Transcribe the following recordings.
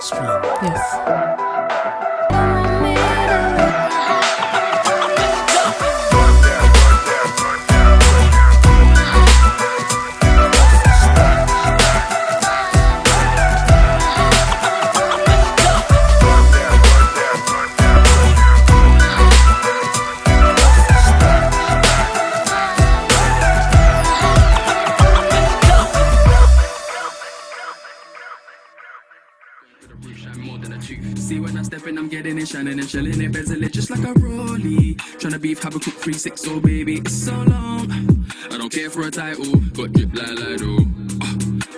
Extreme. Yes. See when I step in, I'm getting it, shining and chilling it, bezel it just like a rollie. Tryna beef, have a cook 3-6, oh baby, it's so long. I don't care for a title, got drip like Lido.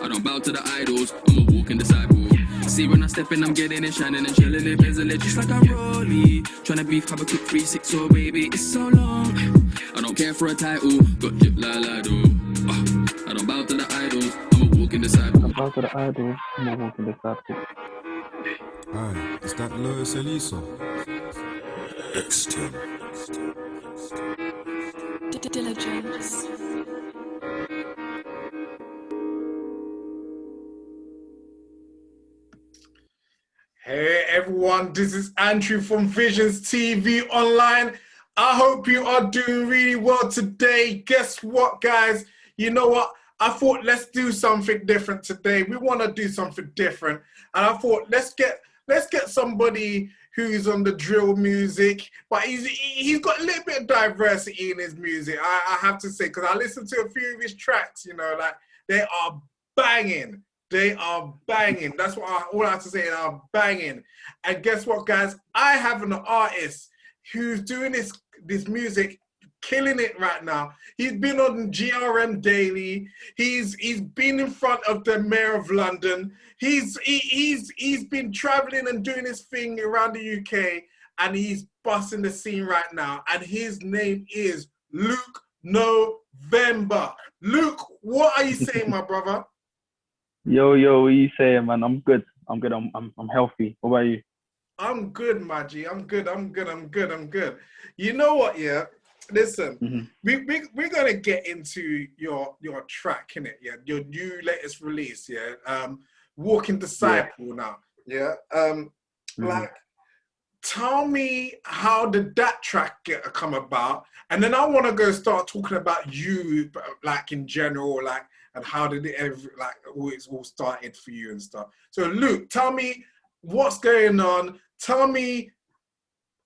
I don't bow to the idols, I'm a walking disciple. See when I step in, I'm getting it, shining and chilling it, bezel it just like a rollie. Tryna beef, have a cook 3-6, oh baby, it's so long. I don't care for a title, got drip like Lido. I don't bow to the idols, I'm a walking disciple. Bow to the idols, I'm a walking disciple. Aye, is that Lois Elisa? Extreme. Diligence. Hey everyone, this is Andrew from Visions TV Online. I hope you are doing really well today. Guess what, guys? You know what? I thought let's do something different today. We want to do something different. And I thought let's get somebody who's on the drill music, but he's got a little bit of diversity in his music, I have to say, because I listened to a few of his tracks, you know, like they are banging. They are banging. That's what all I have to say, they are banging. And guess what, guys? I have an artist who's doing this music, killing it right now. He's been on GRM Daily. He's been in front of the Mayor of London. He's been traveling and doing his thing around the UK, and he's busting the scene right now. And his name is Luke November. Luke, what are you saying, my brother? Yo, what are you saying, man? I'm good. I'm healthy. What about you? I'm good, Maggie. I'm good. You know what, yeah? Listen, we're gonna get into your track, innit? Yeah, your new latest release, yeah. Walking Disciple now. Yeah. Like, tell me, how did that track come about? And then I want to go start talking about you, like in general, like, and how did it all started for you and stuff. So Luke, tell me what's going on. Tell me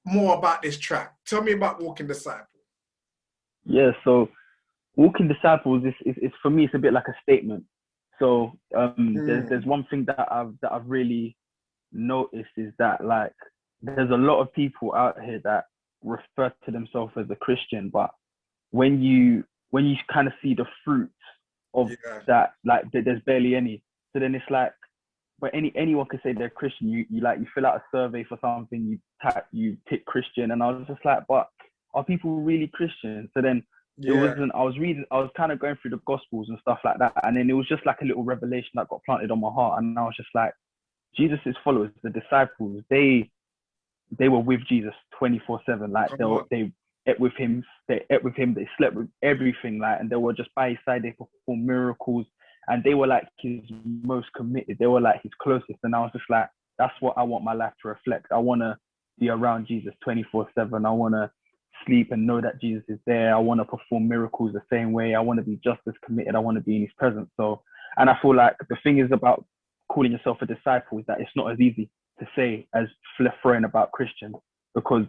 more about this track. Tell me about Walking Disciple. Yeah, so Walking Disciples is for me, it's a bit like a statement. So there's one thing that I've really noticed is that, like, there's a lot of people out here that refer to themselves as a Christian, but when you kind of see the fruits of that, like, there's barely any. So then it's like, but anyone can say they're Christian. You fill out a survey for something, you tick Christian, and I was just like, but are people really Christian? So then it wasn't. I was kind of going through the Gospels and stuff like that, and then it was just like a little revelation that got planted on my heart, and I was just like, Jesus' followers, the disciples, they were with Jesus 24/7. Like they ate with him, they slept with everything, like, and they were just by his side. They performed miracles, and they were like his most committed. They were like his closest, and I was just like, that's what I want my life to reflect. I want to be around Jesus 24/7. I want to sleep and know that Jesus is there. I want to perform miracles the same way. I want to be just as committed. I want to be in his presence. So, and I feel like the thing is about calling yourself a disciple is that it's not as easy to say as throwing about Christian, because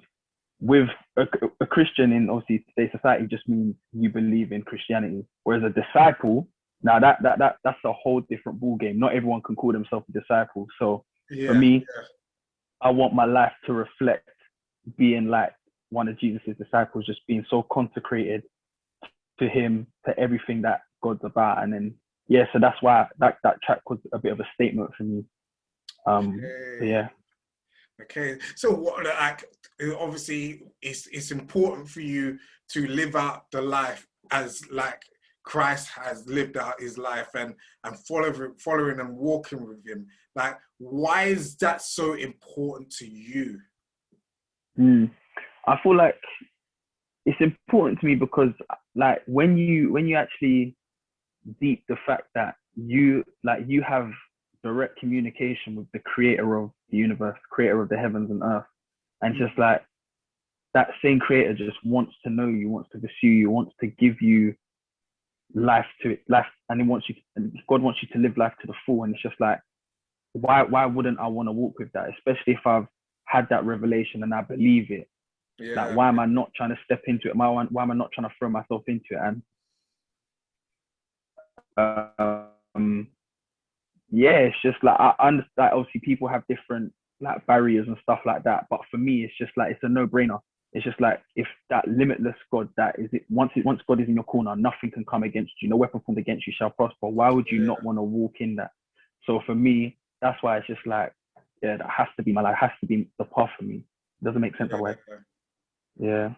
with a Christian in obviously today's society just means you believe in Christianity, whereas a disciple, now that's a whole different ball game. Not everyone can call themselves a disciple. So for me, I want my life to reflect being like one of Jesus's disciples, just being so consecrated to him, to everything that God's about. And then so that's why that track was a bit of a statement for me. Okay, so what, like, obviously it's important for you to live out the life as like Christ has lived out his life, and following and walking with him. Like, why is that so important to you? I feel like it's important to me because, like, when you actually deep the fact that you have the direct communication with the creator of the universe, creator of the heavens and earth. And it's just like that same creator just wants to know you, wants to pursue you, wants to give you life, and God wants you to live life to the full. And it's just like, why wouldn't I want to walk with that? Especially if I've had that revelation and I believe it. Yeah. Like, why am I not trying to step into it? Why am I not trying to throw myself into it? And yeah, it's just like, I understand, like, obviously people have different like barriers and stuff like that, but for me it's just like, it's a no-brainer. It's just like, if that limitless God, that is it, once God is in your corner, nothing can come against you. No weapon formed against you shall prosper. Why would you not want to walk in that? So for me, that's why it's just like, yeah, that has to be my life, has to be the path for me. It doesn't make sense otherwise. Yeah.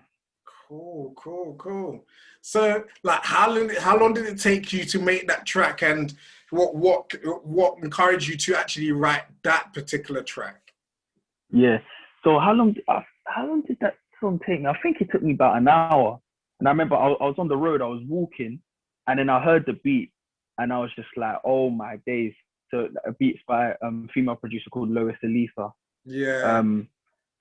Cool. So, like, how long did it take you to make that track, and what encouraged you to actually write that particular track? Yeah. So how long did that song take me? I think it took me about an hour. And I remember I was on the road, I was walking, and then I heard the beat, and I was just like, oh my days. So a beat's by a female producer called Lois Elisa. Yeah.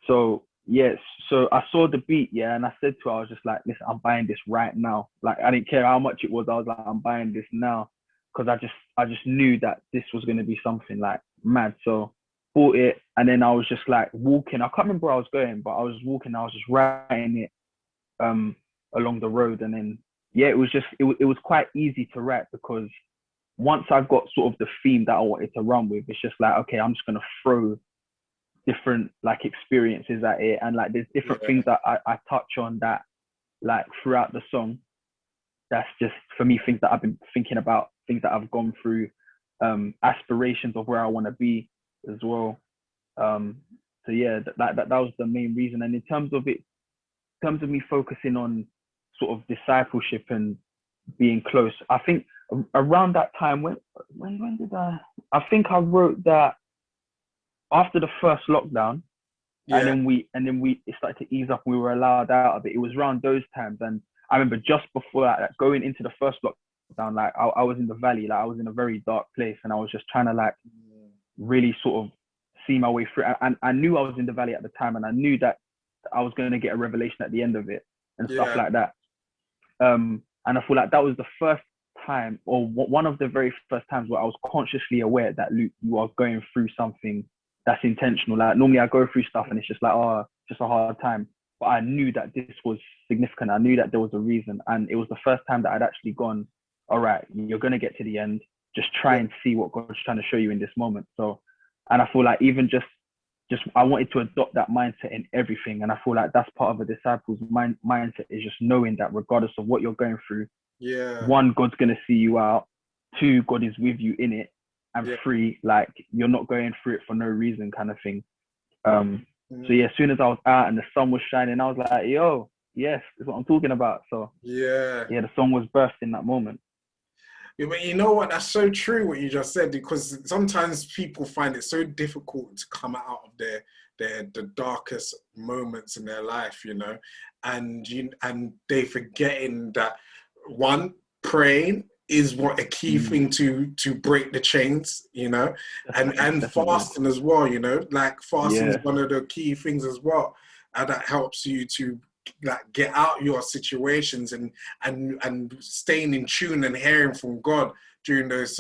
So yes, so I saw the beat, yeah, and I said to her, I was just like, listen, I'm buying this right now. Like, I didn't care how much it was. I was like, I'm buying this now, because I just knew that this was going to be something like mad. So bought it, and then I was just like walking. I can't remember where I was going, but I was walking. I was just writing it along the road, and then yeah, it was quite easy to write, because once I've got sort of the theme that I wanted to run with, it's just like, okay, I'm just gonna throw different like experiences at it, and like there's different things that I touch on that like throughout the song. That's just, for me, things that I've been thinking about, things that I've gone through, aspirations of where I want to be as well. So yeah, that was the main reason. And in terms of me focusing on sort of discipleship and being close, I think around that time, when did I think I wrote that after the first lockdown. Yeah. And then it started to ease up, and we were allowed out of it. It was around those times. And I remember just before that, like, going into the first lockdown, like I was in the valley, like I was in a very dark place, and I was just trying to like really sort of see my way through. And I knew I was in the valley at the time, and I knew that I was going to get a revelation at the end of it and stuff like that. And I feel like that was the first time, or one of the very first times, where I was consciously aware that, Luke, you are going through something that's intentional. Like, normally I go through stuff and it's just like, oh, just a hard time. But I knew that this was significant. I knew that there was a reason. And it was the first time that I'd actually gone, all right, you're going to get to the end. Just try and see what God's trying to show you in this moment. So, and I feel like even just I wanted to adopt that mindset in everything. And I feel like that's part of a disciple's mindset, is just knowing that regardless of what you're going through, one, God's going to see you out. Two, God is with you in it. And three, like, you're not going through it for no reason, kind of thing. So yeah, as soon as I was out and the sun was shining, I was like, yo, yes, that's what I'm talking about. So yeah, the song was birthed in that moment. Yeah, but you know what? That's so true what you just said, because sometimes people find it so difficult to come out of the darkest moments in their life, you know, and they forgetting that, one, praying is what a key thing to break the chains, you know, and fasting as well, you know, like fasting is one of the key things as well, and that helps you to like get out your situations and staying in tune and hearing from God during those,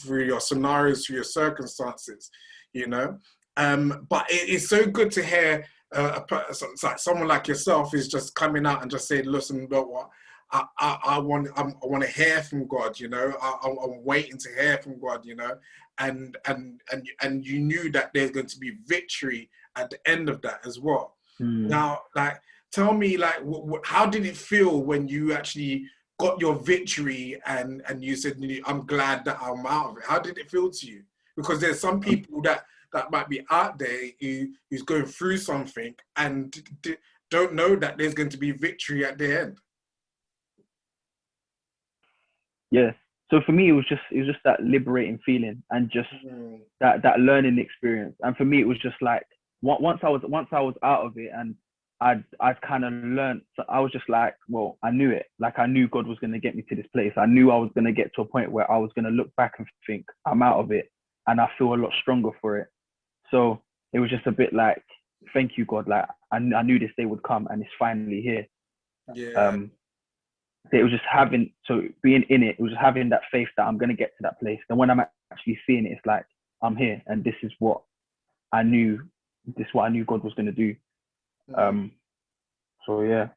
through your scenarios, through your circumstances, you know. But it's so good to hear like someone like yourself is just coming out and just saying, listen, you know what, I want to hear from God, you know. I'm waiting to hear from God, you know, and you knew that there's going to be victory at the end of that as well. Now, like, tell me, like, how did it feel when you actually got your victory and you said, I'm glad that I'm out of it? How did it feel to you? Because there's some people that might be out there who's going through something and don't know that there's going to be victory at the end. Yeah. So for me, it was just that liberating feeling, and just that learning experience. And for me, it was just like, once I was out of it, and I'd kind of learned, so I was just like, well, I knew it. Like, I knew God was going to get me to this place. I knew I was going to get to a point where I was going to look back and think, I'm out of it. and I feel a lot stronger for it. So it was just a bit like, thank you, God. Like I knew this day would come, and it's finally here. Yeah. It was just being in it. It was just having that faith that I'm gonna get to that place. And when I'm actually seeing it, it's like I'm here, and this is what I knew. This is what I knew God was gonna do. So yeah.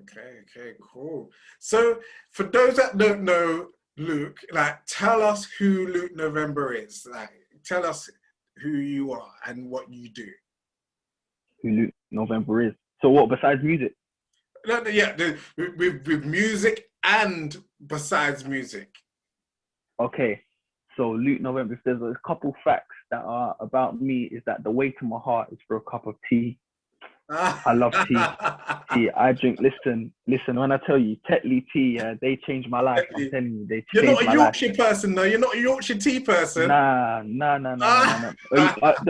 Okay, cool. So for those that don't know Luke, like tell us who Luke November is. Like tell us who you are and what you do. Who Luke November is. So what besides music? No, yeah, with music and besides music. Okay. So Luke November, if there's a couple facts that are about me, is that the way to my heart is for a cup of tea. I love tea. I drink. Listen. When I tell you, Tetley tea, they changed my life. I'm telling you, they You're changed not a my life. Yorkshire person, though. You're not a Yorkshire tea person. Nah.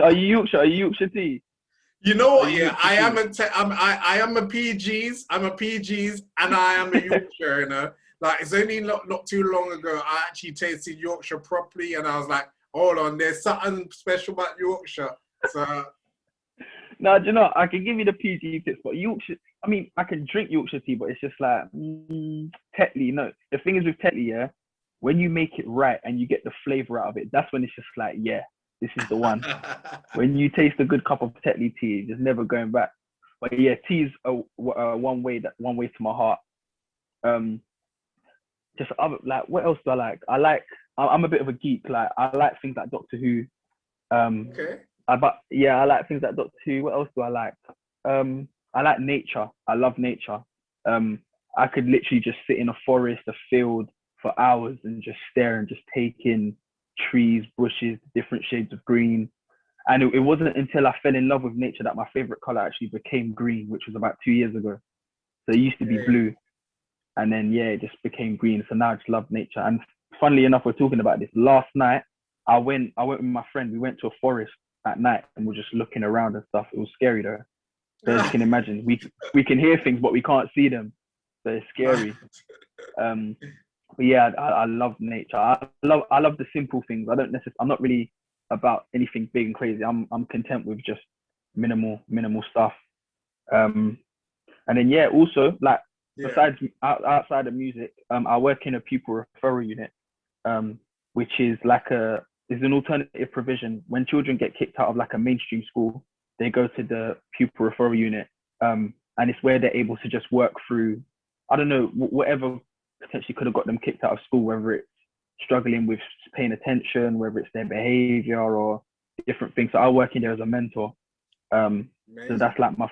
Are you Yorkshire? Are you Yorkshire tea? You know what? Yeah, I am a PGs. I'm a PGs, and I am a Yorkshire. You know, like it's only not too long ago I actually tasted Yorkshire properly, and I was like, hold on, there's something special about Yorkshire. So. No, do you know, I can give you the PG tips, but Yorkshire, I mean, I can drink Yorkshire tea, but it's just like, Tetley, no. The thing is with Tetley, yeah, when you make it right and you get the flavor out of it, that's when it's just like, yeah, this is the one. When you taste a good cup of Tetley tea, just never going back. But yeah, tea is one way to my heart. Just other, like, what else do I like? I'm a bit of a geek. Like, I like things like Doctor Who. Okay. I like things like Doctor Who. What else do I like? I like nature. I love nature. I could literally just sit in a forest, a field for hours and just stare and just take in trees, bushes, different shades of green. And it wasn't until I fell in love with nature that my favorite color actually became green, which was about 2 years ago. So it used to be blue, and then it just became green. So now I just love nature. And funnily enough, we're talking about this. Last night, I went with my friend. We went to a forest at night and we're just looking around and stuff. It was scary though. So as you can imagine, we can hear things, but we can't see them. So it's scary. But yeah, I love nature. I love the simple things. I'm not really about anything big and crazy. I'm content with just minimal stuff. And then also like besides outside of music, I work in a pupil referral unit, which is like is an alternative provision. When children get kicked out of like a mainstream school, they go to the pupil referral unit, and it's where they're able to just work through, I don't know, whatever potentially could have got them kicked out of school, whether it's struggling with paying attention, whether it's their behavior or different things. So I work in there as a mentor. So that's like my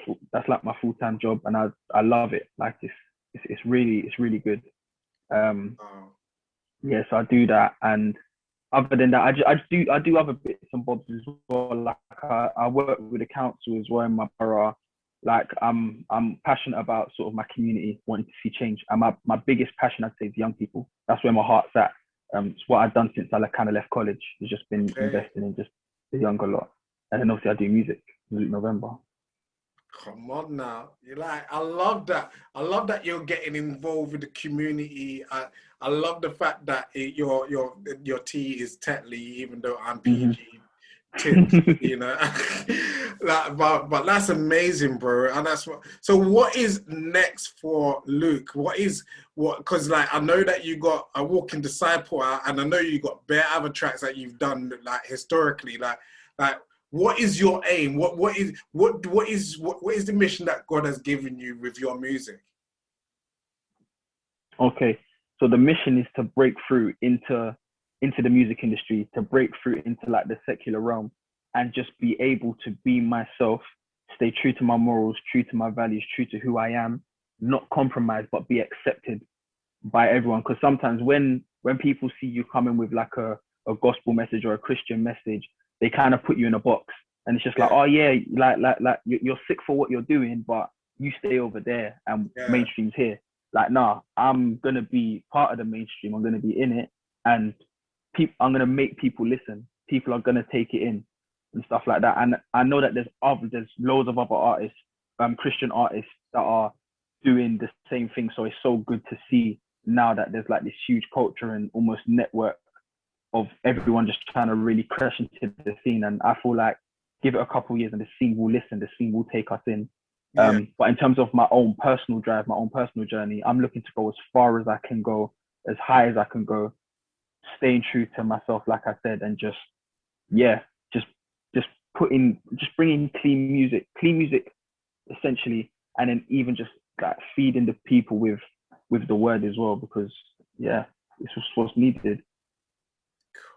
full-time job, and I love it. Like it's really good. Yeah, so I do that, and other than that, I do other bits and bobs as well. Like I work with the council as well in my borough. Like I'm passionate about sort of my community, wanting to see change. And my biggest passion, I'd say, is young people. That's where my heart's at. It's what I've done since I kind of left college. It's just been investing in just the younger lot. And then obviously I do music, November. Come on now. You're like, I love that. I love that you're getting involved with the community. I love the fact that your tea is Tetley, even though I'm PG. Tips, you know. Like, but that's amazing, bro. And that's what is next for Luke? Because like I know that you got a Walking Disciple out, and I know you got bare other tracks that you've done like historically. Like what is your aim? What is the mission that God has given you with your music? Okay, so the mission is to break through into the music industry, to break through into like the secular realm, and just be able to be myself, stay true to my morals, true to my values, true to who I am, not compromise, but be accepted by everyone. Because sometimes when people see you coming with like a gospel message or a Christian message, they kind of put you in a box, and it's just like, oh yeah, like you're sick for what you're doing, but you stay over there and mainstream's here. Like, nah, I'm gonna be part of the mainstream. I'm gonna be in it, and I'm gonna make people listen. People are gonna take it in and stuff like that. And I know that there's loads of other artists, Christian artists, that are doing the same thing. So it's so good to see now that there's like this huge culture and almost network of everyone just trying to really crash into the scene. And I feel like give it a couple of years and the scene will listen, the scene will take us in. Yeah. But in terms of my own personal drive, my own personal journey, I'm looking to go as far as I can go, as high as I can go, staying true to myself, like I said, and just bringing clean music essentially, and then even just like feeding the people with the word as well, because it's just what's needed.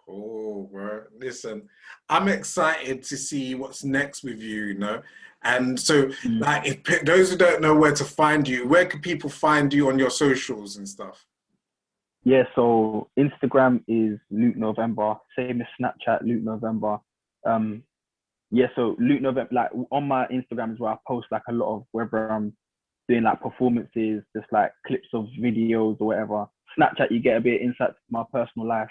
Cool, bro. Listen, I'm excited to see what's next with you, you know. And so, like, if those who don't know where to find you, where can people find you on your socials and stuff? Yeah, so Instagram is Luke November, same as Snapchat, Luke November. So Luke November, like on my Instagram as well, I post like a lot of whether I'm doing like performances, just like clips of videos or whatever. Snapchat, you get a bit of insight to my personal life,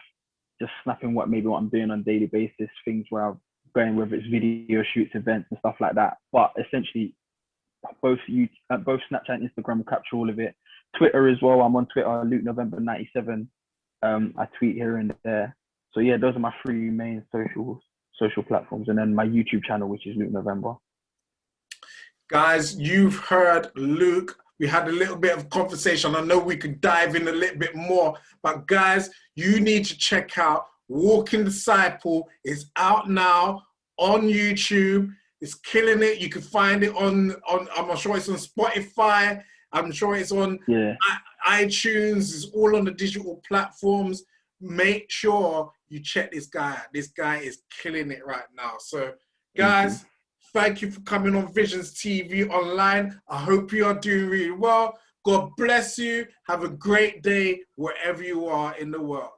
just snapping what I'm doing on a daily basis, things where I'm going, whether it's video shoots, events and stuff like that. But essentially, both Snapchat and Instagram will capture all of it. Twitter as well. I'm on Twitter, Luke November 97. I tweet here and there. So yeah, those are my three main social platforms, and then my YouTube channel, which is Luke November. Guys, you've heard Luke. We had a little bit of conversation. I know we could dive in a little bit more, but guys, you need to check out Walking Disciple. It's out now on YouTube. It's killing it. You can find it on I'm sure it's on Spotify. I'm sure it's on iTunes. It's all on the digital platforms. Make sure you check this guy out. This guy is killing it right now. So, guys, thank you for coming on Visions TV Online. I hope you are doing really well. God bless you. Have a great day wherever you are in the world.